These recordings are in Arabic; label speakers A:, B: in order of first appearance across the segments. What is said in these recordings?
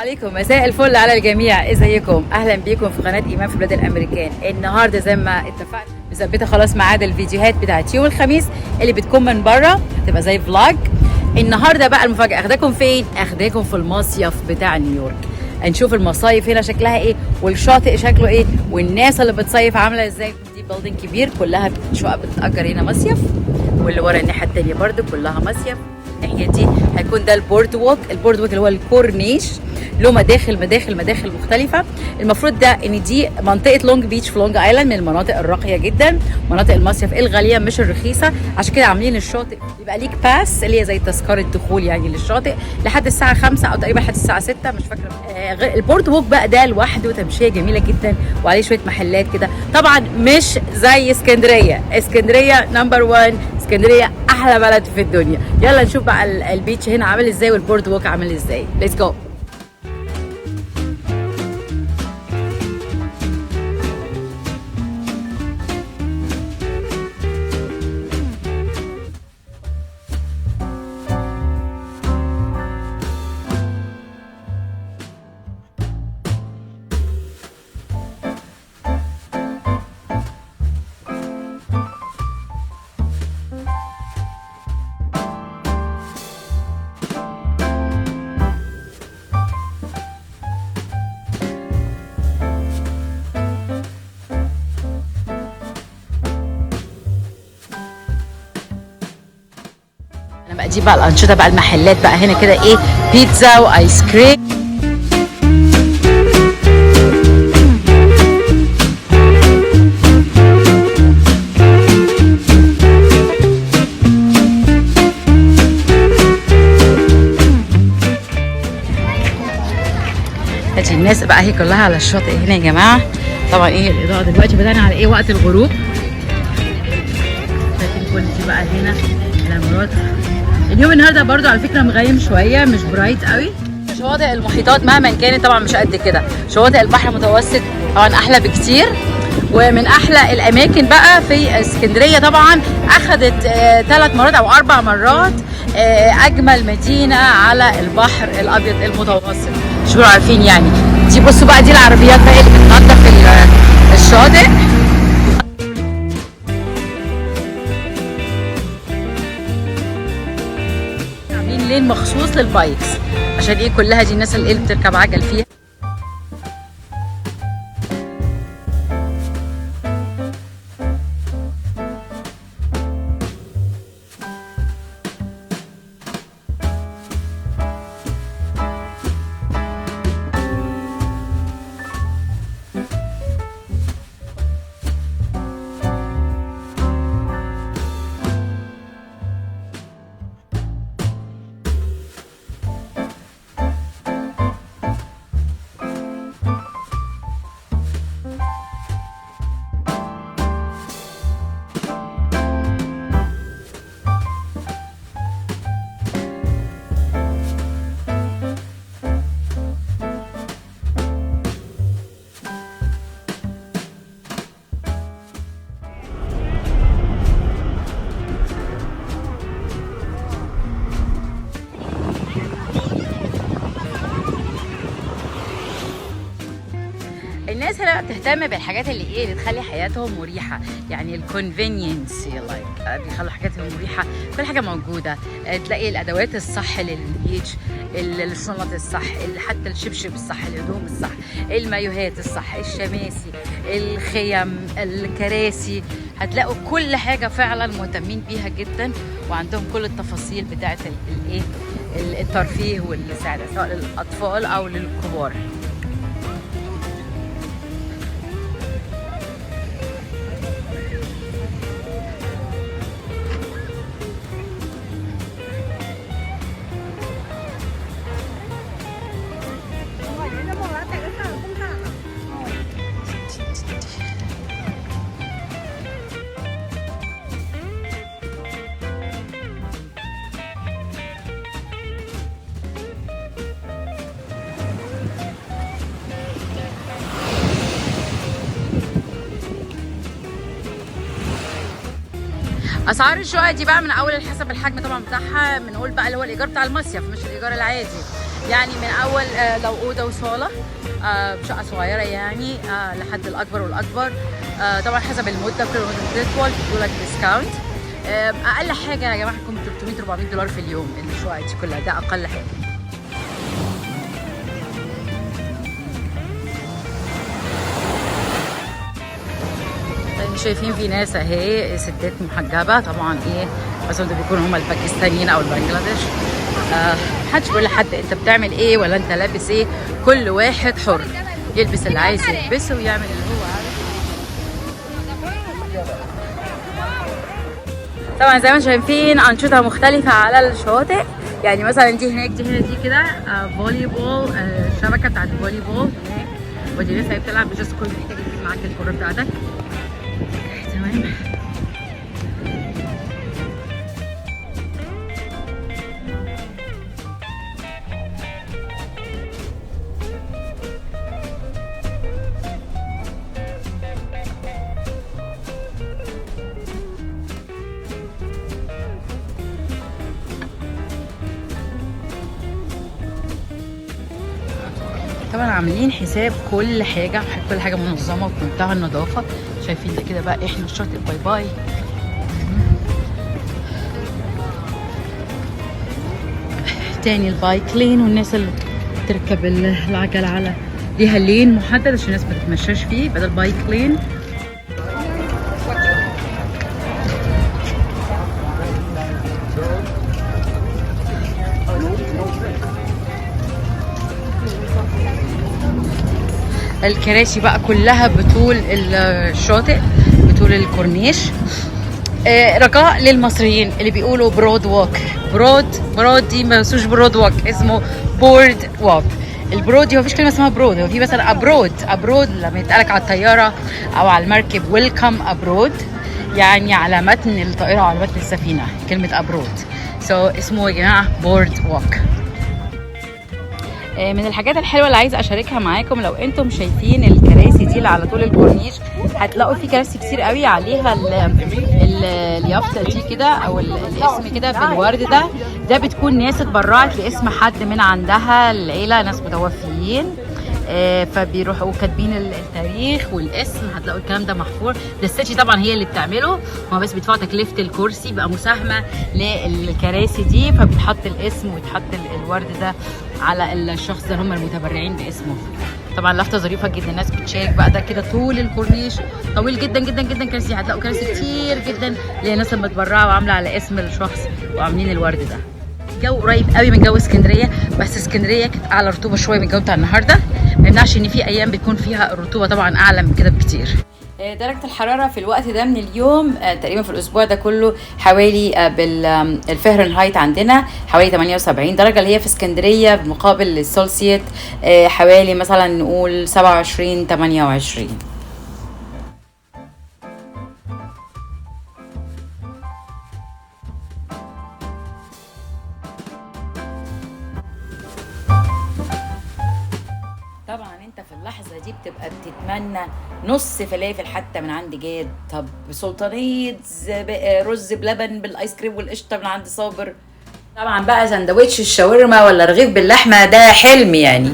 A: عليكم، مساء الفل على الجميع. ازيكم؟ اهلا بيكم في قناه ايمان في بلاد الامريكان. النهارده زي ما اتفقنا مثبته خلاص ميعاد الفيديوهات بتاعت يوم الخميس اللي بتكون من بره، تبقى زي فلوج. النهارده بقى المفاجاه، اخداكم فين؟ اخداكم في المصيف بتاع نيويورك. هنشوف المصايف هنا شكلها ايه، والشاطئ شكله ايه، والناس اللي بتصيف عامله ازاي. دي بيلدينج كبير كلها شقق بتتأجر هنا مصيف، واللي ورا الناحيه الثانيه برده كلها مصيف. الناحيه دي هيكون ده البورد ووك اللي هو الكورنيش، له مداخل مختلفه. المفروض ده ان دي منطقه لونج بيتش في لونج ايلاند، من المناطق الراقيه جدا، مناطق المصيف الغاليه مش الرخيصه. عشان كده عاملين الشاطئ يبقى ليك باس اللي هي زي تذكره دخول يعني للشاطئ لحد الساعه 5 او تقريبا لحد الساعه 6، مش فاكره. البورد ووك بقى ده لوحده تمشيه جميله جدا، وعليه شويه محلات كده. طبعا مش زي اسكندريه نمبر 1، اسكندريه احلى بلد في الدنيا. يلا نشوف بقى البيتش هنا عامل ازاي والبورد ووك عامل ازاي. ليتس جو. بقى دي بقى الانشطه بقى، المحلات بقى هنا كده ايه، بيتزا وايس كريم. ادي الناس بقى هي كلها على الشاطئ هنا يا جماعه. طبعا ايه الاضاءه دلوقتي بدأنا على ايه، وقت الغروب. شايفين كل دي بقى هنا الامارات. اليوم النهارده برضو على فكره مغيم شويه، مش برايت قوي. شواطئ المحيطات مهما كانت طبعا مش قد كده، شواطئ البحر المتوسط طبعا احلى بكتير. ومن احلى الاماكن بقى في اسكندريه طبعا، اخذت 3 مرات او 4 مرات اجمل مدينه على البحر الابيض المتوسط. شو عارفين يعني. دي بصوا بقى، دي العربيات بقى اللي بتنظف الشاطئ. لين مخصوص للبايكس، عشان ايه كلها دي الناس اللي بتركب عجل فيها. الناس هنا بتهتم بالحاجات اللي ايه، اللي تخلي حياتهم مريحه، يعني الكونفينينس، بيخلوا حاجاتهم مريحه. كل حاجه موجوده، تلاقي الادوات الصح للبيتش، الشنط الصح، حتى الشبشب الصح، الهدوم الصح، المايوهات الصح، الشماسي، الخيم، الكراسي. هتلاقوا كل حاجه فعلا مهتمين بيها جدا، وعندهم كل التفاصيل بتاعت الايه، الترفيه والسعاده سواء للاطفال او للكبار. اسعار الشقق دي بقى من اول حسب الحجم طبعا بتاعها، بنقول بقى اللي هو الايجار بتاع المصيف مش الايجار العادي. يعني من اول لو اوضه وصاله شقه صغيره يعني لحد الاكبر والاكبر. طبعا حسب المده، كل ما بتطول بيدوا لك ديسكاونت. اقل حاجه يا جماعه هتكون 300 400 دولار في اليوم الشقق دي كلها، ده اقل حاجه. طيب شايفين في ناس اهي ستات محجبه طبعا، ايه مثلا دول بيكونوا هم الباكستانيين او البنجلاديش. محدش بيقول لحد انت بتعمل ايه ولا انت لابس ايه، كل واحد حر يلبس اللي عايز يلبسه ويعمل اللي هو عايزه. طبعا زي ما شايفين انشطه مختلفه على الشواطئ، يعني مثلا دي هناك، دي هنا، دي كده فولي بول، الشبكه بتاعت الفولي بول هناك، ودي لسه هي بتلعب بجست كل محتاج تجيب معاك الكوره بتاعتك. تمام. طبعا عاملين حساب كل حاجه، كل حاجه منظمه وبمنتهى النظافه. شايفين ده كده بقى احنا الشاطئ باي باي. تاني البايك لين، والناس اللي تركب العجله على ليها لين محدد عشان الناس ما تتمشاش فيه، بدل بايك لين. الكراسي بقى كلها بطول الشاطئ، بطول الكورنيش. رجاء للمصريين اللي بيقولوا برود ووك، برود دي ما اسموش برود ووك، اسمه بورد ووك. البرود دي، هو مفيش كلمه اسمها برود، هو في مثلا ابرود لما يتقالك على الطياره او على المركب ويلكم ابرود، يعني على متن الطائره او على متن السفينه كلمه ابرود. اسمه يا جماعه بورد ووك. من الحاجات الحلوه اللي عايزه اشاركها معاكم، لو انتم شايفين الكراسي دي اللي على طول الكورنيش، هتلاقوا في كراسي كتير قوي عليها اليافطه دي كده او الاسم كده بالورد ده بتكون ناس اتبرعت لاسم حد من عندها العيله، ناس متوفيين. فبيروحوا كاتبين التاريخ والاسم، هتلاقوا الكلام ده محفور. ده الستي طبعا هي اللي بتعمله، هما بس بيدفعوا تكلفه الكرسي، بقى مساهمه للكراسي دي، فبيتحط الاسم ويتحط الورد ده على الشخص ده، هم المتبرعين باسمه. طبعا لفته ظريفه جدا، الناس بتشارك بقى ده كده طول الكورنيش طويل جدا جدا جدا. كراسي هتلاقوا كراسي كتير جدا اللي هي الناس متبرعه وعامله على اسم الشخص وعاملين الورد ده. الجو قريب قوي من جو اسكندريه، بس اسكندريه كانت اعلى رطوبه شويه من الجو بتاع النهارده. ما يمنعش ان في ايام بتكون فيها الرطوبه طبعا اعلى من كده بكتير. درجه الحراره في الوقت ده من اليوم تقريبا في الاسبوع ده كله حوالي بالفهرنهايت عندنا حوالي 78 درجه، اللي هي في اسكندريه بالمقابل السلسيوس حوالي مثلا نقول 27 28. طبعا انت في اللحظه دي بتبقى بتتمنى نص فلافل حتى من عند جاد، طب سلطانيه رز بلبن بالايس كريم والقشطه من عند صابر، طبعا بقى سندوتش الشاورما ولا رغيف باللحمه ده حلم يعني.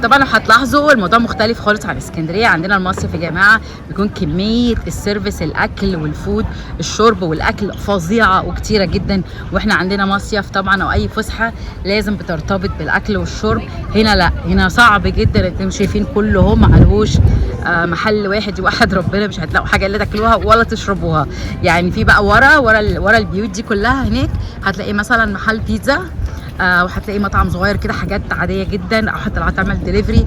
A: طبعا لو هتلاحظوا الموضوع مختلف خالص عن اسكندريه. عندنا المصيف يا جماعه بيكون كميه السيرفيس، الاكل والفود، الشرب والاكل فظيعه وكتيره جدا، واحنا عندنا مصيف طبعا او اي فسحه لازم بترتبط بالاكل والشرب. هنا لا، هنا صعب جدا، انتم شايفين كلهم معلهوش محل واحد يوحد ربنا مش هتلاقوا حاجه الا تاكلوها ولا تشربوها. يعني في بقى ورا البيوت دي كلها هناك هتلاقي مثلا محل بيتزا، وهتلاقي مطعم صغير كده حاجات عاديه جدا، او حتى لو هتعمل دليفري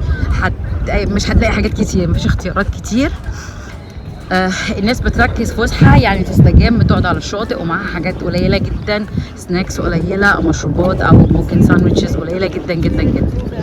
A: مش هتلاقي حاجات كتير، مفيش اختيارات كتير. الناس بتركز فسحه يعني تستجم، تقعد على الشاطئ ومعاها حاجات قليله جدا، سناكس قليله او مشروبات او ممكن ساندوتشز قليله جدا جدا جدا.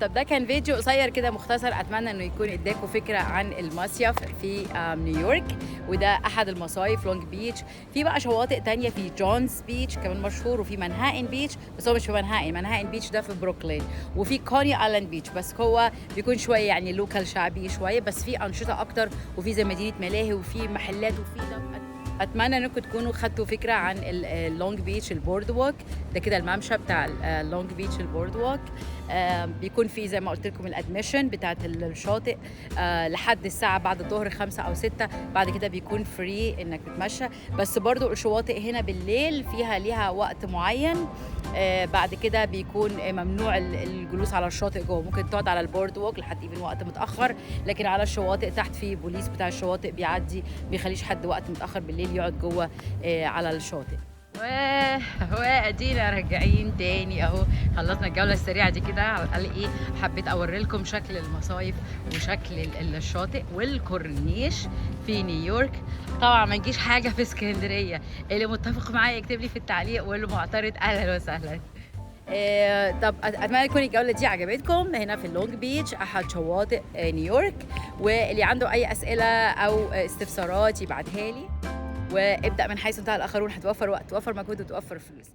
A: طب ده كان فيديو قصير كده مختصر، اتمنى انه يكون اداكم فكره عن المصيف في نيويورك، وده احد المصايف لونج بيتش. في بقى شواطئ تانية، في جونز بيتش كمان مشهور، وفي منهاتن بيتش بس هو مش في منهاتن بيتش ده في بروكلين، وفي كوني ايلاند بيتش بس هو بيكون شويه يعني لوكال شعبي شويه، بس في انشطه اكتر وفي زي مدينه ملاهي وفي محلات وفي اتمنى انكم تكونوا خدتوا فكره عن اللونج بيتش البورد ووك. ده كده الممشى بتاع اللونج بيتش البورد ووك. بيكون في زي ما قلت لكم الادميشن بتاعت الشاطئ لحد الساعه بعد الظهر 5 أو 6، بعد كده بيكون فري انك تتمشى. بس برضو الشواطئ هنا بالليل فيها ليها وقت معين، بعد كده بيكون ممنوع الجلوس على الشاطئ جوه، ممكن تقعد على البورد ووك لحد يبين وقت متاخر، لكن على الشواطئ تحت في بوليس بتاع الشواطئ بيعدي بيخليش حد وقت متاخر بالليل يقعد جوه على الشاطئ. وادينا راجعين تاني اهو، خلصنا الجوله السريعه دي كده. قال ايه، حبيت اوري لكم شكل المصايف وشكل الشاطئ والكورنيش في نيويورك. طبعا ما نجيش حاجه في اسكندريه، اللي متفق معايا يكتب لي في التعليق، واللي معترض اهلا وسهلا. طب اتمنى تكون الجوله دي عجبتكم هنا في اللونج بيتش احد شواطئ نيويورك، واللي عنده اي اسئله او استفسارات يبعتها لي. وابدا من حيث انتهى الاخرون، هتوفر وقت توفر مجهود وتوفر فلوس.